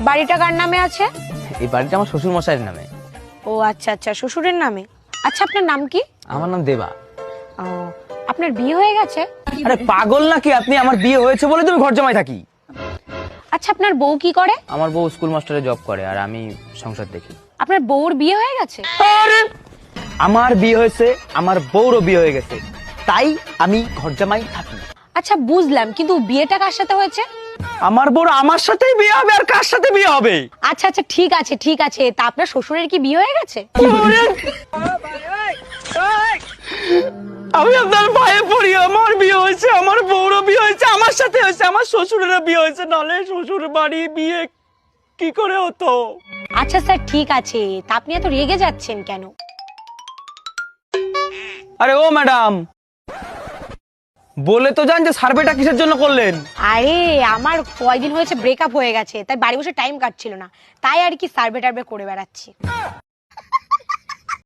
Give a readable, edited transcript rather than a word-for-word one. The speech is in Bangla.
বাড়িটা কার নামে আছে? এই বাড়িটা আমার শ্বশুর মশাইয়ের নামে। ও আচ্ছা আচ্ছা, শ্বশুরের নামে। আচ্ছা, আপনার নাম কি? আমার নাম দেবা। ও, আপনার বিয়ে হয়ে গেছে? আরে পাগল নাকি আপনি? আমার বিয়ে হয়েছে বলে তুমি ঘর জামাই থাকি। আচ্ছা, আপনার বউ কি করে? আমার বউ স্কুল মাস্টারে জব করে আর আমি সংসার দেখি। আপনার বউর বিয়ে হয়ে গেছে? আরে আমার বিয়ে হয়েছে, আমার বউরও বিয়ে হয়ে গেছে, তাই আমি ঘর জামাই থাকি। আচ্ছা বুঝলাম, কিন্তু বিয়েটা কার সাথে হয়েছে? আমার বউর আমার সাথেই বিয়ে হবে, আর কার সাথে বিয়ে হবে? আচ্ছা আচ্ছা, ঠিক আছে ঠিক আছে, তা আপনার শ্বশুরের কি বিয়ে হয়ে গেছে? আমি আপনার ভয়ে পড়ি, আমার বিয়ে হয়েছে, আমার বউরও বিয়ে হয়েছে, আমার সাথে হয়েছে, আমার শ্বশুরেরও বিয়ে হয়েছে, নালে শ্বশুর বাড়ি বিয়ে কি করে হতো? আচ্ছা স্যার, ঠিক আছে, তা আপনি এত রেগে যাচ্ছেন কেন? আরে ও ম্যাডাম, বলে তো যান যে সার্ভেটা কিসের জন্য করলেন? আরে আমার কয়দিন হয়েছে ব্রেকআপ হয়ে গেছে, তাই বাড়ি বসে টাইম কাটছিল না, তাই আর কি সার্ভে টার্ভে করে বেড়াচ্ছি।